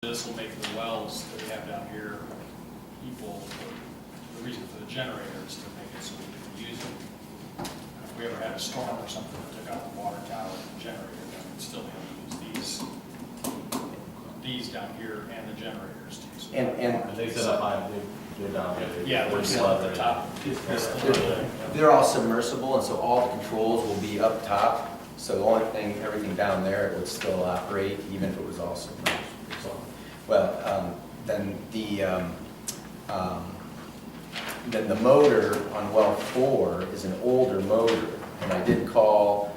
This will make the wells that we have down here equal. The reason for the generator is to make it so we can use it. If we ever had a storm or something that took out the water tower and the generator, then we'd still be able to use these down here and the generators too. So And They set up high, they're down here. yeah, we're still at the top. they're all submersible, and so all the controls will be up top. So the only thing, everything down there, it would still operate even if it was all submerged. Well, then the motor on well 4 is an older motor, and I did call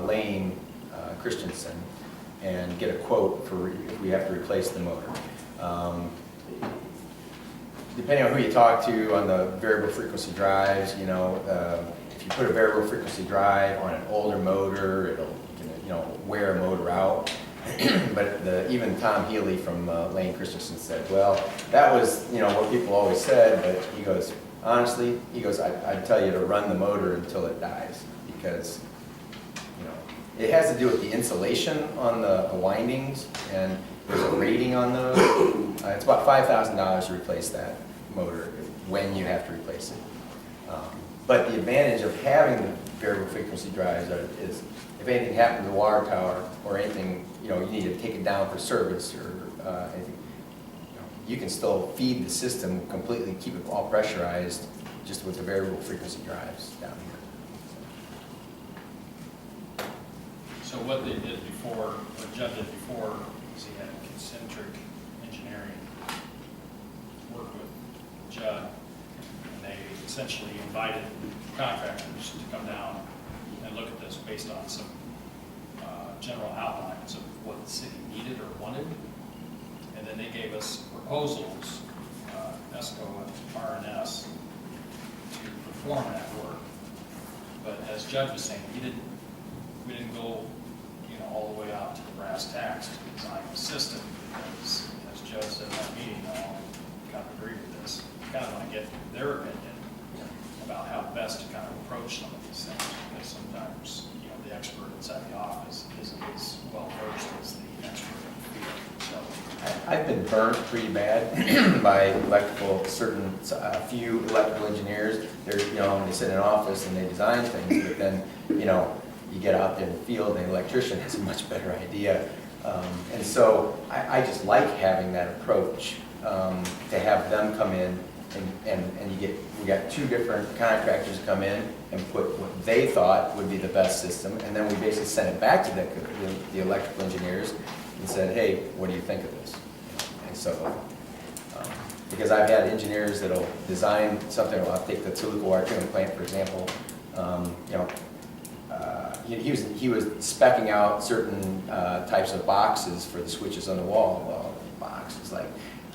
Lane Christensen and get a quote for if we have to replace the motor. Depending on who you talk to on the variable frequency drives, you know, if you put a variable frequency drive on an older motor, it'll, you know, wear a motor out. But even Tom Healy from Lane Christensen said, well, that was, you know, what people always said, but he goes, honestly, he goes, I'd tell you to run the motor until it dies, because, you know, it has to do with the insulation on the windings, and there's a rating on those. It's about $5,000 to replace that motor when you have to replace it. But the advantage of having the variable frequency drives is if anything happened to the water tower or anything, you know, you need to take it down for service or anything, you can still feed the system completely, keep it all pressurized just with the variable frequency drives down here. So what they did before, what Judd did before, is he had Concentric Engineering work with Judd, and they essentially invited contractors to come down and look at this based on some general outlines of what the city needed or wanted. And then they gave us proposals, ESCO and R&S, to perform that work. But as Judd was saying, we didn't go, you know, all the way out to the brass tacks to design the system, because as Judd said in that meeting, I kind of agree with this. Kind of want to get their opinion about how best to kind of approach some of these things, because sometimes, you know, the expert inside the office isn't as well versed as the expert in the field. So I've been burnt pretty bad by a few electrical engineers. They're, you know, when they sit in an office and they design things, but then, you know, you get out there in the field and the electrician has a much better idea. And so I just like having that approach, to have them come in and we got two different contractors come in and put what they thought would be the best system, and then we basically sent it back to the electrical engineers and said, hey, what do you think of this? And so, because I've had engineers that'll design something, I'll take the Toluca water treatment plant, for example, you know, he was speccing out certain types of boxes for the switches on the wall. Well, the box is like,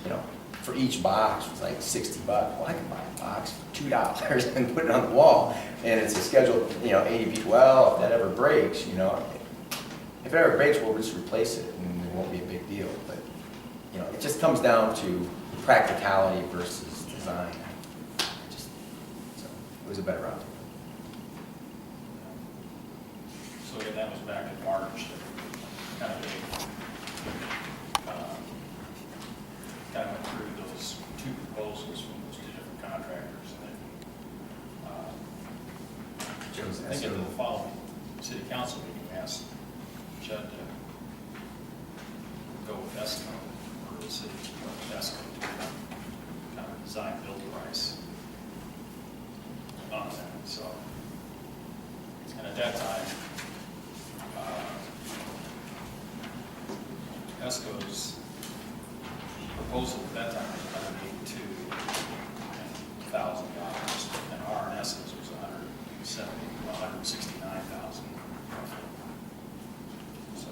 you know, for each box was like $60. Well, I can buy a box for $2 and put it on the wall, and it's a scheduled, you know, 80 feet. Well, if that ever breaks, you know, if it ever breaks, we'll just replace it, and it won't be a big deal. But, you know, it just comes down to practicality versus design. So it was a better route. So again, that was back in March, that kind of kind of went through those two proposals from those two different contractors. And then, I think at the following city council meeting, we asked Judd to go with ESCO, or the city to go with ESCO to kind of design build price on that. So, and at that time, ESCO's proposal at that time was $182,000, and R&S's was $169,000. So,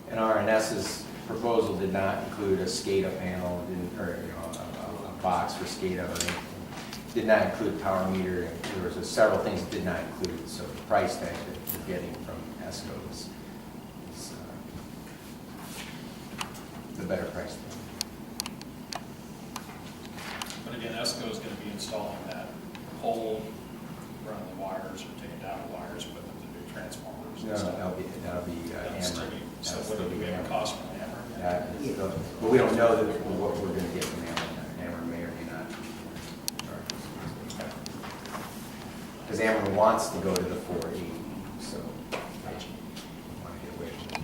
And R&S's proposal did not include a SCADA panel, or, you know, a box for SCADA or anything. Did not include power meter. There was several things it did not include. So the price tag that you're getting from ESCO is the better price tag. but again, ESCO is going to be installing that pole, running the wires or taking down the wires, putting them to new transformers. No, that'll be That'll still Ameren. be- So That'll what still do be we have a Ameren. cost that. But we don't know that what we're gonna get from Ameren may or may not. Because Ameren wants to go to the 480, so they want to get away from it.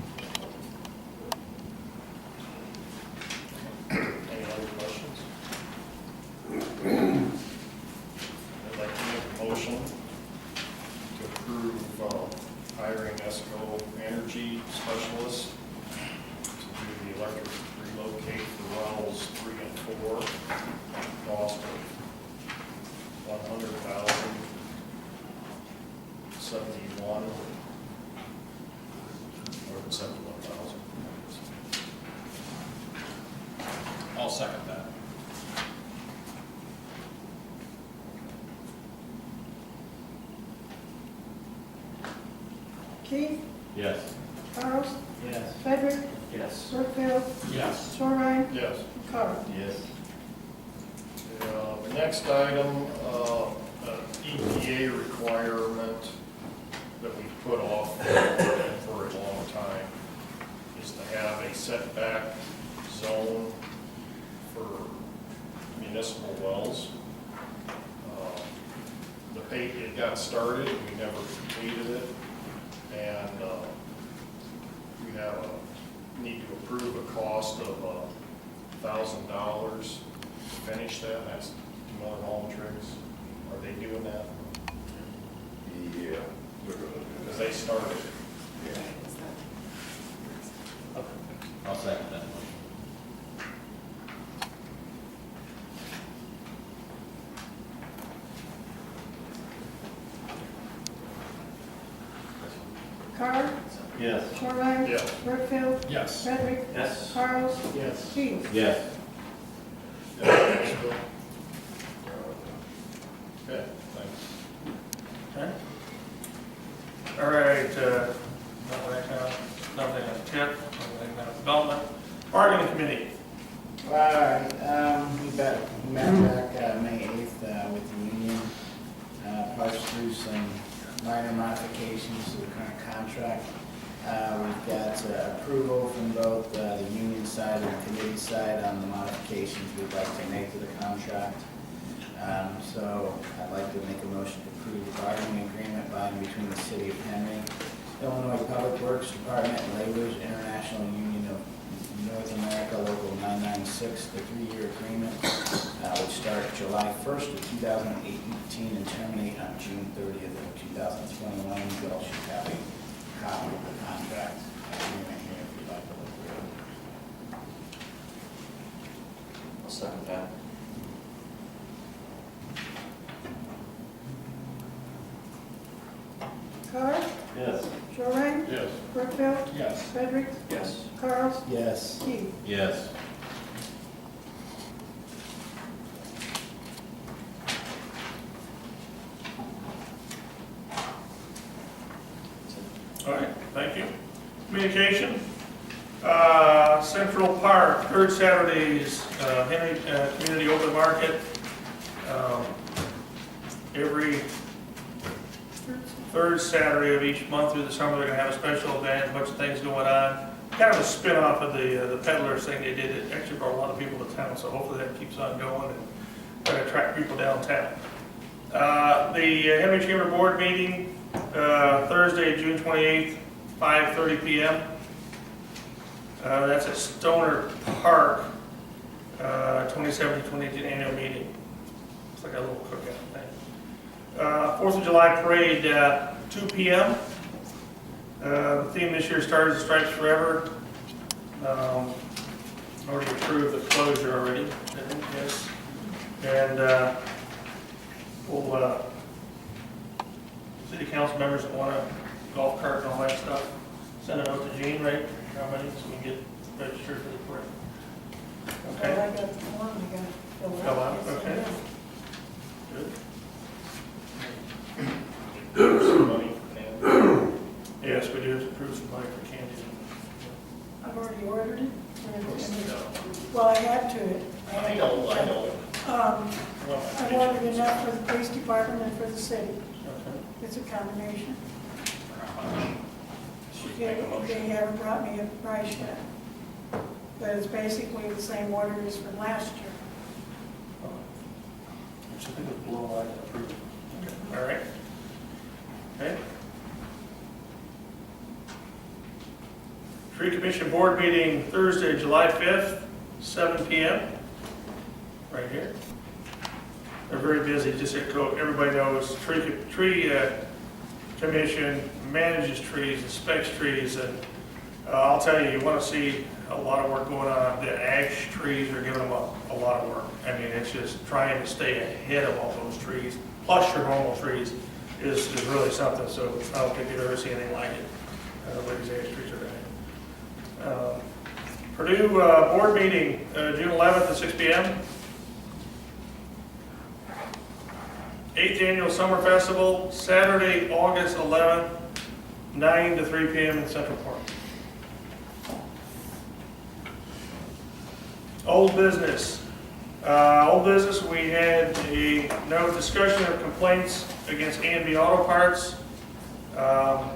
Any other questions? I'd like to make a motion to approve hiring ESCO Energy Specialist to do the electric relocate for wells 3 and 4, cost of $100,071 or $71,000. I'll second that. Keith, Yes. Charles, Yes. Frederick, Yes. Brookfield, Yes. Shoreline, Yes. Carl. Yes. The next item, EPA requirement that we put off for a long time is to have a setback zone for municipal wells. It got started, we never completed it, and we need to approve a cost of $1,000 to finish that. That's Miller Home Tricks. Are they doing that? Yeah. Because they started. I'll second that motion. Carl, Yes. Shoreline, Yes. Brookfield, Yes. Frederick, Yes. Charles, Yes. Keith. Yes. Okay, thanks. Okay. All right, nothing on TIP, nothing on development. Bargaining committee. All right, we met back May 8th with the union, parsed through some minor modifications to the current contract. We've got approval from both the union side and the committee side on the modifications we'd like to make to the contract. So I'd like to make a motion to approve the bargaining agreement by and between the City of Henry, Illinois Public Works Department, and Labor's International Union of North America Local 996, the 3-year agreement, which starts July 1st of 2018 and terminate on June 30th of 2021. You all should have a copy of the contract agreement here if you'd like to look through it. I'll second that. Carl, Yes. Shoreline, Yes. Brookfield, Yes. Frederick, Yes. Charles, Yes. Keith. Yes. All right, thank you. Communication. Central Park, third Saturdays, Henry Community Open Market. Every third Saturday of each month through the summer, they're gonna have a special event, a bunch of things going on. Kind of a spin-off of the peddlers thing they did. It actually brought a lot of people to town, so hopefully that keeps on going and try to attract people downtown. The Henry Chamber Board meeting, Thursday, June 28th, 5:30 p.m. That's at Stoner Park, 2017-2018 annual meeting. It's like a little cookout thing. 4th of July parade, 2 p.m. The theme this year started Stripes Forever. Already approved the closure already, I think, yes. And we'll, city council members that want a golf cart and all that stuff, send it out to Jean, right? How many, so we can get registered for the parade. Well, Okay, I got the form, you gotta fill it Fill out. out, okay. Some good. money for Canada. Yes, we do approve some money for candy. I've already ordered it. No. Well, I had to. I know. Um, Well, I ordered enough for the police department and for the city. Okay. It's a combination. Should we make a motion? They haven't brought me a price yet. but it's basically the same order as from last year. Which I think was below I approved. All right. Okay. Tree Commission Board meeting Thursday, July 5th, 7 p.m. Right here. They're very busy, just so everybody knows, tree commission manages trees, inspects trees, and I'll tell you, you want to see a lot of work going on. The ash trees are giving them a lot of work. I mean, it's just trying to stay ahead of all those trees, plus your normal trees, is really something. So I don't think you've ever seen anything like it, what these ash trees are doing. Purdue board meeting, June 11th at 6 p.m. 8th Annual Summer Festival, Saturday, August 11th, 9 to 3 p.m. in Central Park. Old business. We had no discussion of complaints against A&B Auto Parts. I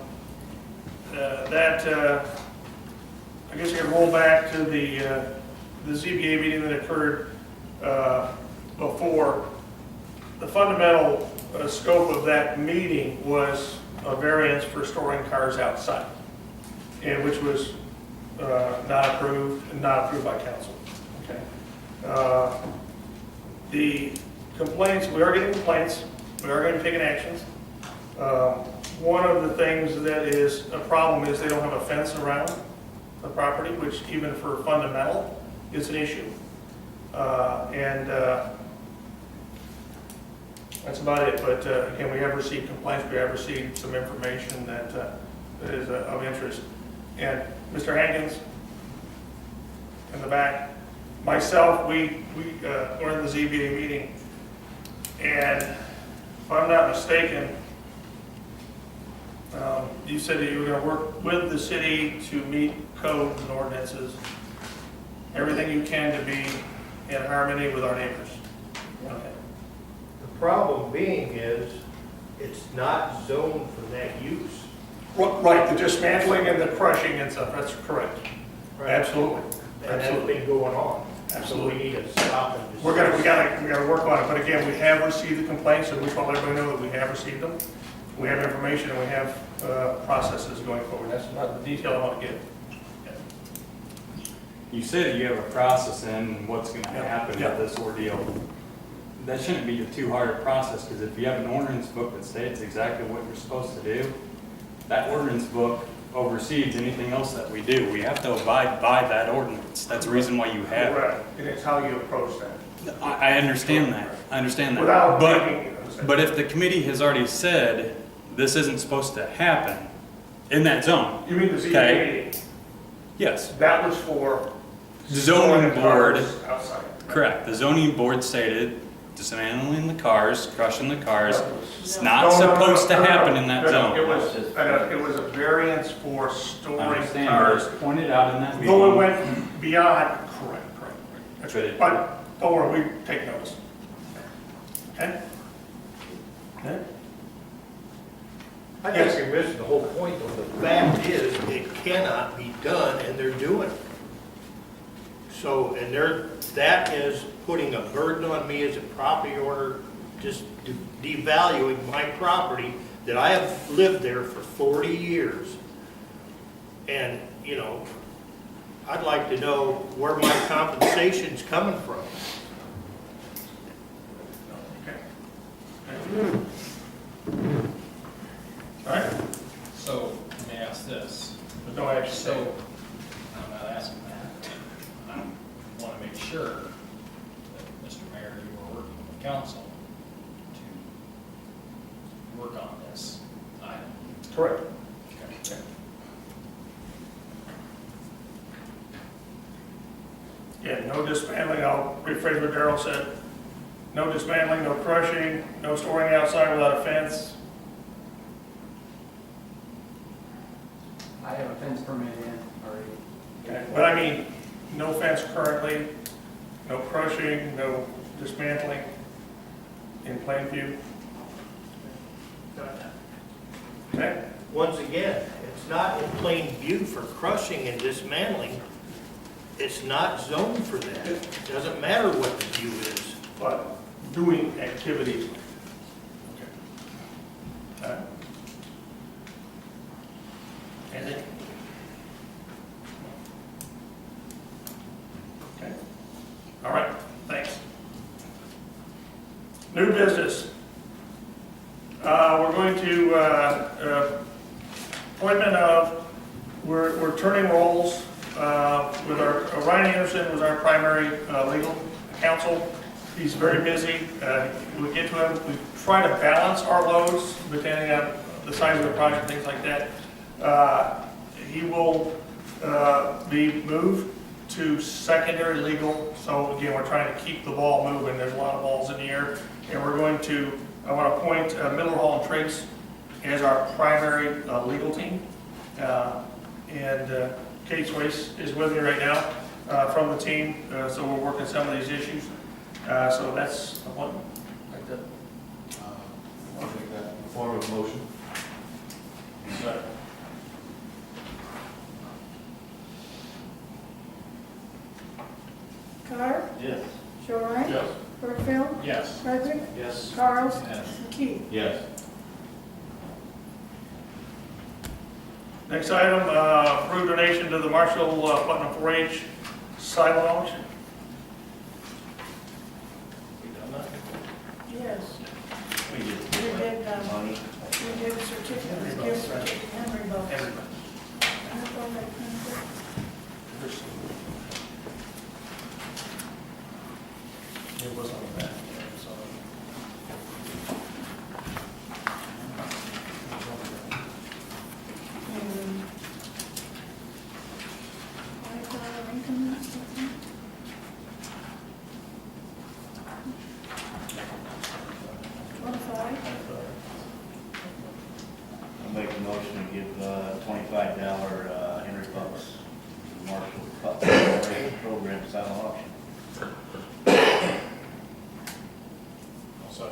guess you can roll back to the ZBA meeting that occurred before. The fundamental scope of that meeting was a variance for storing cars outside, and which was not approved by council. Okay. The complaints, we are getting complaints, we are going to be taking actions. One of the things that is a problem is they don't have a fence around the property, which even for fundamental is an issue. That's about it, but again, we have received complaints, we have received some information that is of interest. And Mr. Hankins, in the back, myself, we were in the ZBA meeting, and if I'm not mistaken, you said that you were going to work with the city to meet codes and ordinances, everything you can to be in harmony with our neighbors. Okay. The problem being is, it's not zoned for that use. Right, the dismantling and the crushing and stuff, that's correct. Right. Absolutely. And that's been going on. So we need to stop and just. We gotta work on it, but again, we have received the complaints, and we just want to let everybody know that we have received them. We have information and we have processes going forward. That's not the detail I want to give. You say that you have a process in what's going to Yeah. happen Yeah. with this ordeal. That shouldn't be too hard a process, because if you have an ordinance book that states exactly what you're supposed to do, that ordinance book oversees anything else that we do. We have to abide by that ordinance. That's the reason why you have it. Correct. And it's how you approach that. I understand that. I understand that. Without But, making. but if the committee has already said this isn't supposed to happen in that zone, You mean the ZBA Okay. meeting? yes, That was for. The zoning storing board- cars Outside. correct. The zoning board stated dismantling the cars, crushing the cars. It's not No, no, no, supposed to no, no, happen no. in that No, no, zone. It was a variance for I storing understand, cars. but it's pointed out in that meeting. Though it went beyond, correct. That's But right. it- But don't worry, we take notice. Okay? Okay? I guess you're missing the whole point, though. The fact is, it cannot be done, and they're doing it. So, and that is putting a burden on me as a property owner, just devaluing my property, that I have lived there for 40 years. And, you know, I'd like to know where my compensation's coming from. Okay. All right, So, let me ask this. there's no action. So, I'm not asking that. I want to make sure that, Mr. Mayor, you are working with the council to work on this item. Correct. Okay. Yeah, no dismantling, I'll rephrase what Darrell said. No dismantling, no crushing, no storing outside without a fence. I have a fence permit in already. Okay. But I mean, no fence currently, no crushing, no dismantling in Plainview. Okay? Once again, it's not in plain view for crushing and dismantling. it's not zoned for that. It doesn't matter what the view is. But doing activities. All right. Anything? Okay. All right, thanks. New business. We're going to, appointment of, we're turning roles with our, Ryan Anderson was our primary legal counsel. He's very busy. We get to him, we try to balance our loads depending on the size of the project, things like that. He will be moved to secondary legal. So again, we're trying to keep the ball moving. There's a lot of balls in the air. And we're going to, I want to appoint Miller Hall and Trace as our primary legal team. And Kate Swayze is with me right now from the team. So we're working some of these issues. So that's one. Like that. I'll make that in the form of motion. Carr, Yes. Shore, Yes. Brookfield, Yes. Frederick, Yes. Charles, Yes. and Keith. Yes. Next item, approved donation to the Marshall Putnam 4-H silent auction. Yes, We we get did, money. we did certificates, gift certificate, Henry Boat. Everybody. It was on the back. So. I'll make a motion to give $25 Henry Bucks to Marshall Putnam program silent auction. Also.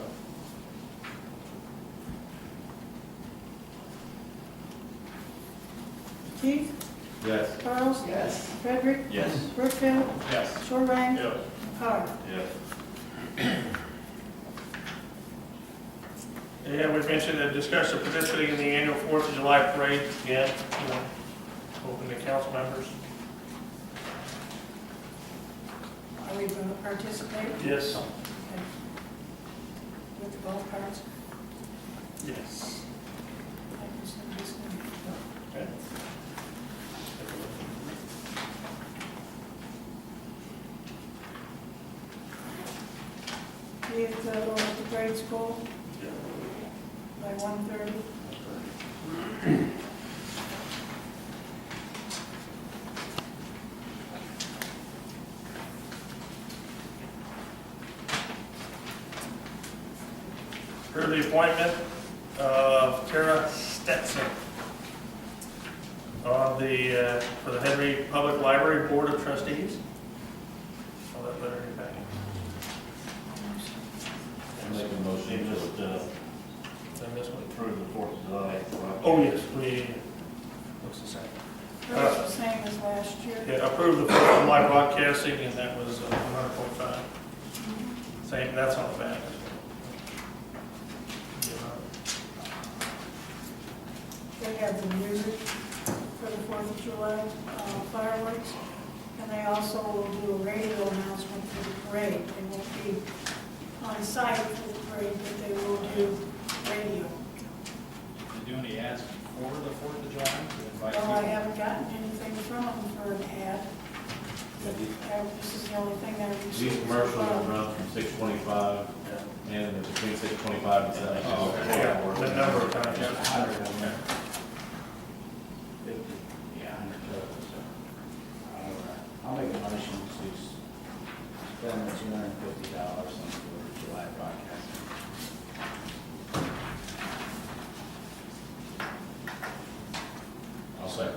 Keith, Yes. Charles, Yes. Frederick, Yes. Brookfield, Yes. Shore, Yes. Carr. Yes. And we've mentioned that discussion of participating in the annual 4th of July parade. Again, open to council members. Are we going to participate? Yes. Okay. With the golf carts? Yes. I just think it's gonna- Okay. We have to go to the grade school by 1:30. For the appointment of Tara Stetson on the, for the Henry Public Library Board of Trustees. I'll let Larry get back. I'll make a motion just Did I miss one? approve the 4th of July. Oh, yes, looks the same. That's the same as last year. Yeah, approve the 4th of July broadcasting, and that was 100.5. Same, that's on the back. They have the music for the 4th of July fireworks, and they also will do a radio announcement for the parade. They won't be on site for the parade, but they will do radio. Did you do any ads for the 4th of July to invite Well, I people? haven't gotten anything from them for an ad. But this is the only thing I received. These commercials will run from 6:25 and between 6:25 and 7. Oh, okay. Yeah, the number of times. Yeah. I'll make a motion to spend the $250 on the July broadcast. I'll second.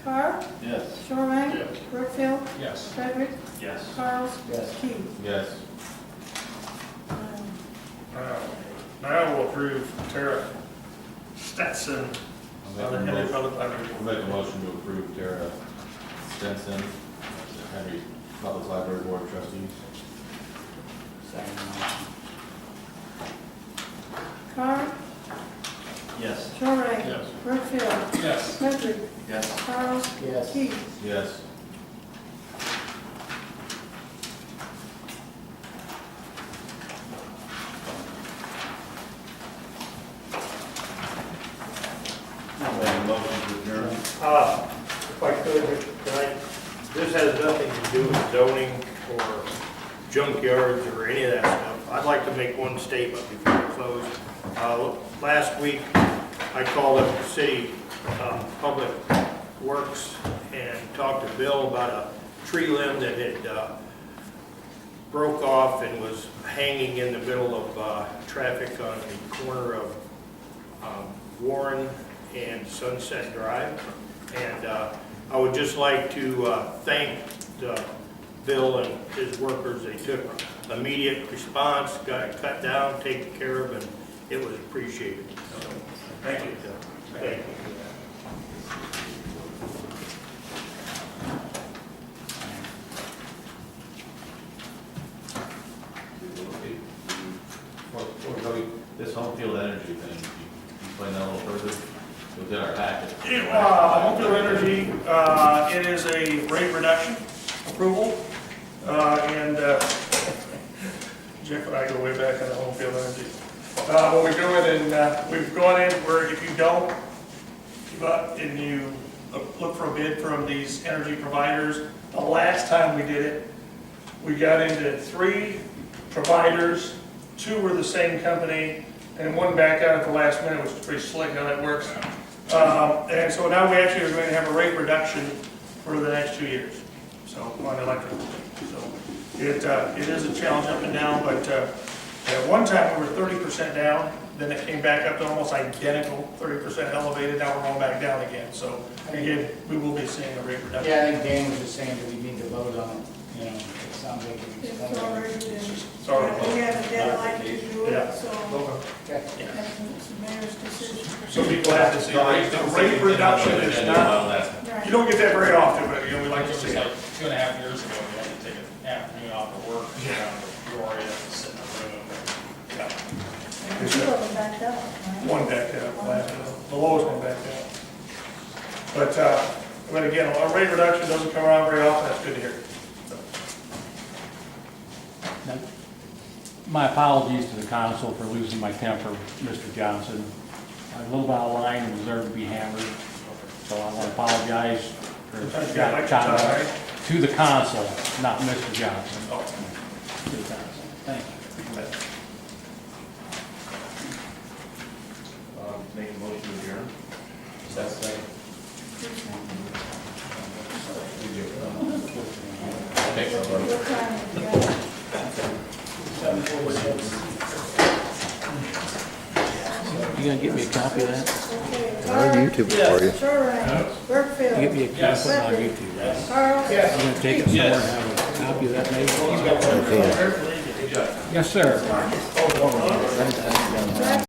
Carr, Yes. Shore, Yes. Brookfield, Yes. Frederick, Yes. Charles, Yes. Keith. Yes. Um, Now we'll approve Tara Stetson on the Henry Public Library I'll Board. make a motion to approve Tara Stinson, as the Henry Public Library Board of Trustees. Second motion. Carl, Yes. Shorey. Yes. Brookfield. Yes. Hedrick. Yes. Charles. Yes. Keith. Yes. I'll make a motion to adjourn. If I could, tonight, this has nothing to do with zoning or junkyards or any of that stuff. I'd like to make one statement before we close. Last week, I called up the city Public Works and talked to Bill about a tree limb that had broke off and was hanging in the middle of traffic on the corner of Warren and Sunset Drive. And I would just like to thank Bill and his workers. They took immediate response, got it cut down, taken care of, and it was appreciated. So, Thank you. thank you. Before we go, this home field energy thing, you explain that a little further? It was in our packet. Home field energy, it is a rate reduction approval, and Jeff and I go way back on the home field energy. When we go in and, we've gone in where if you don't give up and you look for a bid from these energy providers, the last time we did it, we got into 3 providers, 2 were the same company, and 1 backed out at the last minute, which is pretty slick how that works. And so now we actually are going to have a rate reduction for the next 2 years, so on electric. So it is a challenge up and down, but at one time we were 30% down, then it came back up to almost identical, 30% elevated, now we're going back down again. So again, we will be seeing a rate reduction. Yeah, I think Dan was just saying that we need to vote on it, you know, it sounds like it's. It's already been, It's already- we have a deadline to do Yeah. it, so Okay. Yeah. it's the mayor's decision. So people have to see, the rate reduction is not, you don't get that very often, but you know, we like to It see was it. like 2.5 years ago, we had to take an afternoon off of work, go down to Peoria, and sit in a room. And 2 of them backed out, right? One backed out, the lowest one backed out. But again, a rate reduction doesn't come around very often, that's good to hear. So, My apologies to the council for losing my temper, Mr. Johnson. I'm a little bit out of line and deserve to be hammered, so I want to apologize for Sometimes you that like to talk, comment right? to the council, not Mr. Johnson. Oh. To the council. Thank you. Make a motion to adjourn. That's like, What time have you got? 7:46. You gonna get me a copy of that? Okay, Carl. YouTube it for you. Shorey. Brookfield. Get me a copy Yes. on YouTube. Carl. You gonna take it somewhere and have a copy of that maybe? Okay. Yes, sir. Jack